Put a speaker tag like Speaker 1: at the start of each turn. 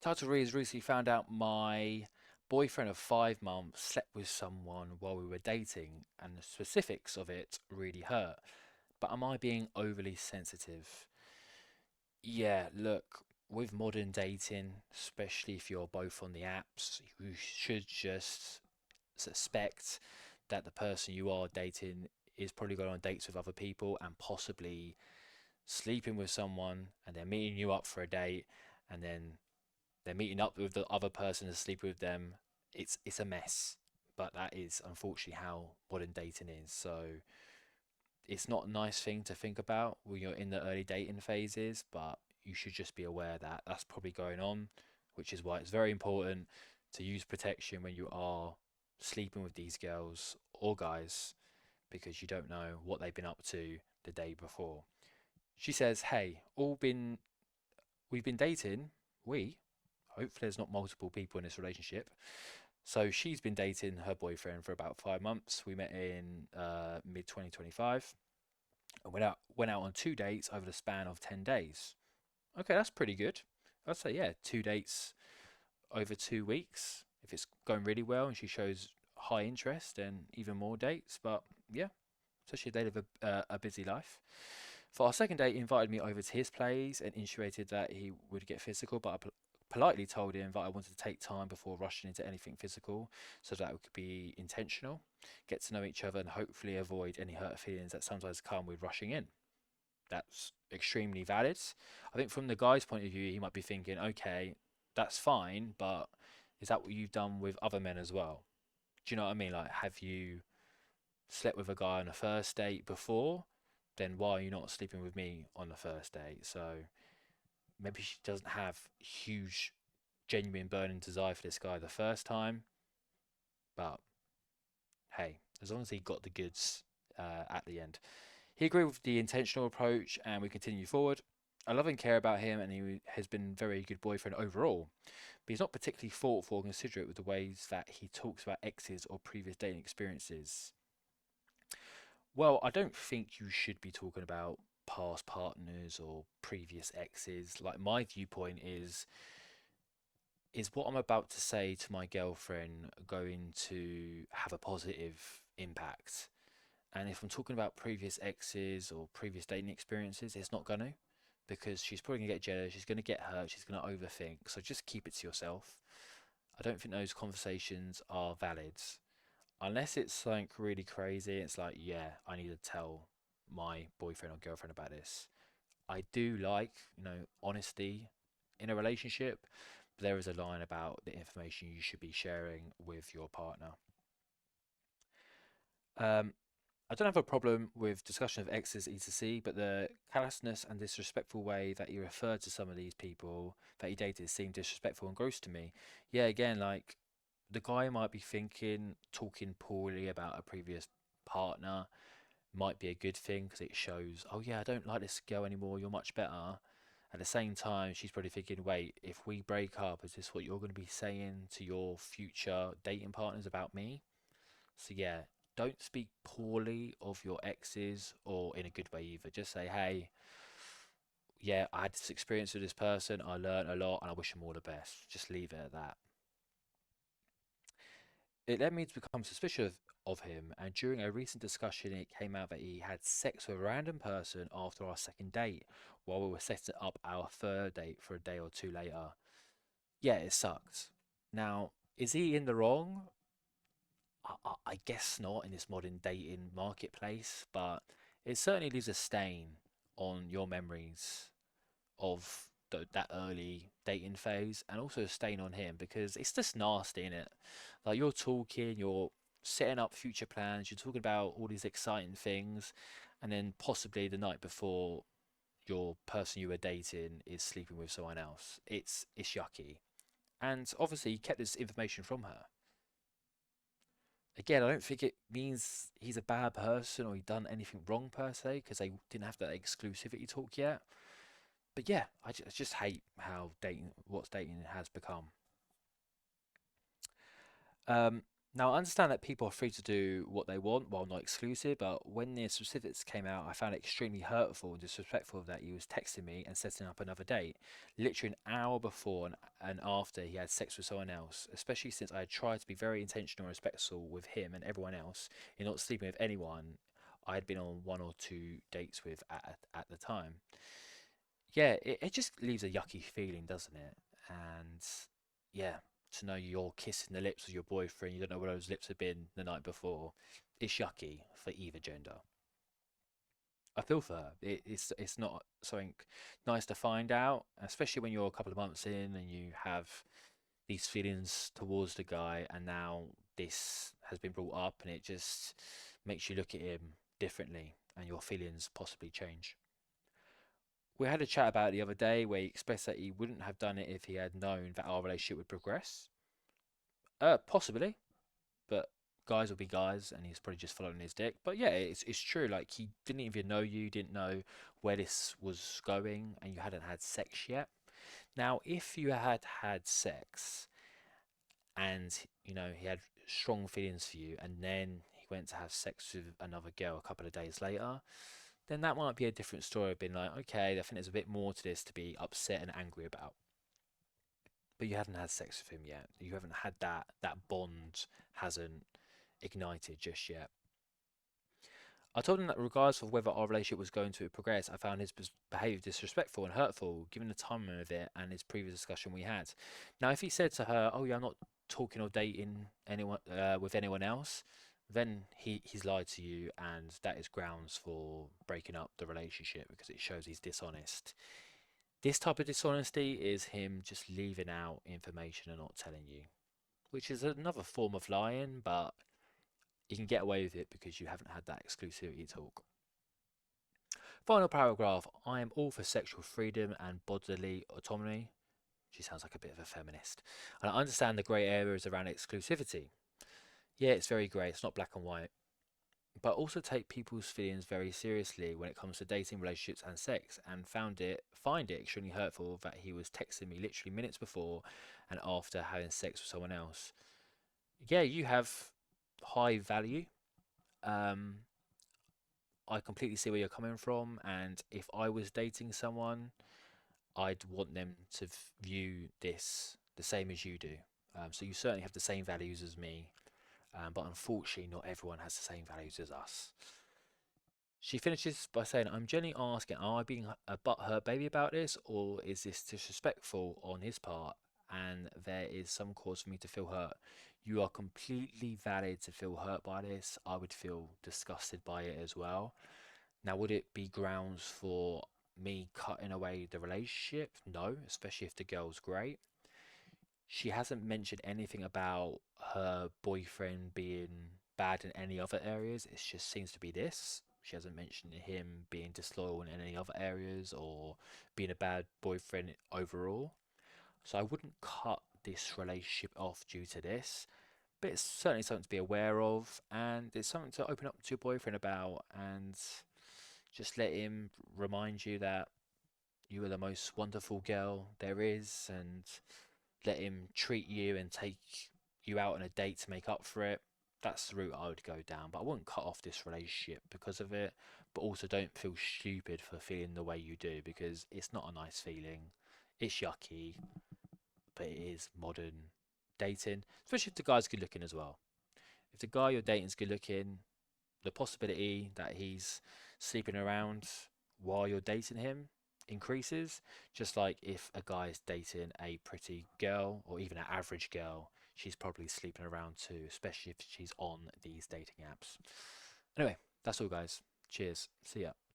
Speaker 1: Title reads recently found out my boyfriend of 5 months slept with someone while we were dating, and the specifics of it really hurt. But am I being overly sensitive? Yeah, look, with modern dating, especially if you're both on the apps, you should just suspect that the person you are dating is probably going on dates with other people and possibly sleeping with someone, and they're meeting you up for a date, and then they're meeting up with the other person to sleep with them. It's a mess, but that is unfortunately how modern dating is. So it's not a nice thing to think about when you're in the early dating phases, but you should just be aware that that's probably going on, which is why it's very important to use protection when you are sleeping with these girls or guys because you don't know what they've been up to the day before. She says, "Hey, all been we've been dating. We hopefully there's not multiple people in this relationship. So she's been dating her boyfriend for about 5 months. We met in mid 2025 and went out on 2 dates over the span of 10 days. Okay, that's pretty good. I'd say yeah, 2 dates over 2 weeks. If it's going really well and she shows high interest, then even more dates. But yeah, especially they live a busy life. For our second date, he invited me over to his place and insinuated that he would get physical, but I politely told him that I wanted to take time before rushing into anything physical so that it could be intentional, get to know each other, and hopefully avoid any hurt feelings that sometimes come with rushing in. That's extremely valid. I think from the guy's point of view, he might be thinking, okay, that's fine, but is that what you've done with other men as well? Do you know what I mean? Like, have you slept with a guy on a first date before? Then why are you not sleeping with me on the first date? So maybe she doesn't have huge, genuine burning desire for this guy the first time, but hey, as long as he got the goods at the end. He agreed with the intentional approach and we continue forward. I love and care about him, and he has been a very good boyfriend overall. But he's not particularly thoughtful or considerate with the ways that he talks about exes or previous dating experiences. Well, I don't think you should be talking about past partners or previous exes. Like my viewpoint is what I'm about to say to my girlfriend going to have a positive impact? And if I'm talking about previous exes or previous dating experiences, it's not going to because she's probably going to get jealous, she's going to get hurt, she's going to overthink. So just keep it to yourself. I don't think those conversations are valid unless it's something really crazy. It's like, yeah, I need to tell my boyfriend or girlfriend about this. I do like, honesty in a relationship, but there is a line about the information you should be sharing with your partner. Um, I don't have a problem with discussion of exes etc, but the callousness and disrespectful way that he referred to some of these people that he dated seemed disrespectful and gross to me. Yeah, again, like the guy might be thinking talking poorly about a previous partner might be a good thing because it shows, oh yeah, I don't like this girl anymore, you're much better. At the same time, she's probably thinking, wait, if we break up, is this what you're going to be saying to your future dating partners about me? So yeah, don't speak poorly of your exes or in a good way either. Just say, hey, yeah, I had this experience with this person, I learned a lot, and I wish them all the best. Just leave it at that. It led me to become suspicious of him, and during a recent discussion, it came out that he had sex with a random person after our second date, while we were setting up our third date for a day or two later. Yeah, it sucked. Now, is he in the wrong? I guess not in this modern dating marketplace, but it certainly leaves a stain on your memories of that early dating phase and also a stain on him because it's just nasty, innit? Like you're talking, you're setting up future plans, you're talking about all these exciting things, and then possibly the night before your person you were dating is sleeping with someone else. It's yucky. And obviously, he kept this information from her. Again, I don't think it means he's a bad person or he done anything wrong per se because they didn't have that exclusivity talk yet. But yeah, I just hate how dating, what's dating has become. Um, Now, I understand that people are free to do what they want while not exclusive, but when the specifics came out, I found it extremely hurtful and disrespectful that he was texting me and setting up another date, literally an hour before and after he had sex with someone else, especially since I had tried to be very intentional and respectful with him and everyone else in not sleeping with anyone I had been on one or two dates with at the time. Yeah, it just leaves a yucky feeling, doesn't it? And yeah, to know you're kissing the lips of your boyfriend, you don't know where those lips have been the night before. It's yucky for either gender. I feel for her. It's not something nice to find out, especially when you're a couple of months in and you have these feelings towards the guy, and now this has been brought up, and it just makes you look at him differently, and your feelings possibly change. We had a chat about it the other day where he expressed that he wouldn't have done it if he had known that our relationship would progress. Possibly, but guys will be guys, and he's probably just following his dick. But yeah, it's true. Like he didn't even know you, didn't know where this was going, and you hadn't had sex yet. Now, if you had had sex and he had strong feelings for you, and then he went to have sex with another girl a couple of days later, then that might be a different story. Being like, okay, I think there's a bit more to this to be upset and angry about. But you haven't had sex with him yet. You haven't had that bond hasn't ignited just yet. I told him that regardless of whether our relationship was going to progress, I found his behaviour disrespectful and hurtful, given the timing of it and his previous discussion we had. Now, if he said to her, "Oh yeah, I'm not talking or dating anyone with anyone else," then he's lied to you, and that is grounds for breaking up the relationship because it shows he's dishonest. This type of dishonesty is him just leaving out information and not telling you, which is another form of lying, but you can get away with it because you haven't had that exclusivity talk. Final paragraph. I am all for sexual freedom and bodily autonomy. She sounds like a bit of a feminist. And I understand the grey areas around exclusivity. Yeah, it's very grey, it's not black and white. But also take people's feelings very seriously when it comes to dating, relationships, and sex. And find it extremely hurtful that he was texting me literally minutes before and after having sex with someone else. Yeah, you have high value. Um, I completely see where you're coming from, and if I was dating someone, I'd want them to view this the same as you do. So you certainly have the same values as me, but unfortunately, not everyone has the same values as us. She finishes by saying, "I'm genuinely asking, am I being a butthurt baby about this, or is this disrespectful on his part? And there is some cause for me to feel hurt. You are completely valid to feel hurt by this. I would feel disgusted by it as well. Now, would it be grounds for me cutting away the relationship? No, especially if the girl's great. She hasn't mentioned anything about her boyfriend being bad in any other areas. It just seems to be this. She hasn't mentioned him being disloyal in any other areas or being a bad boyfriend overall. So I wouldn't cut this relationship off due to this. But it's certainly something to be aware of, and it's something to open up to your boyfriend about, and just let him remind you that you are the most wonderful girl there is, and let him treat you and take you out on a date to make up for it. That's the route I would go down. But I wouldn't cut off this relationship because of it. But also don't feel stupid for feeling the way you do because it's not a nice feeling. It's yucky, but it is modern dating, especially if the guy's good looking as well. If the guy you're dating is good looking, the possibility that he's sleeping around while you're dating him increases. Just like if a guy is dating a pretty girl or even an average girl, she's probably sleeping around too, especially if she's on these dating apps. Anyway, that's all, guys. Cheers. See ya.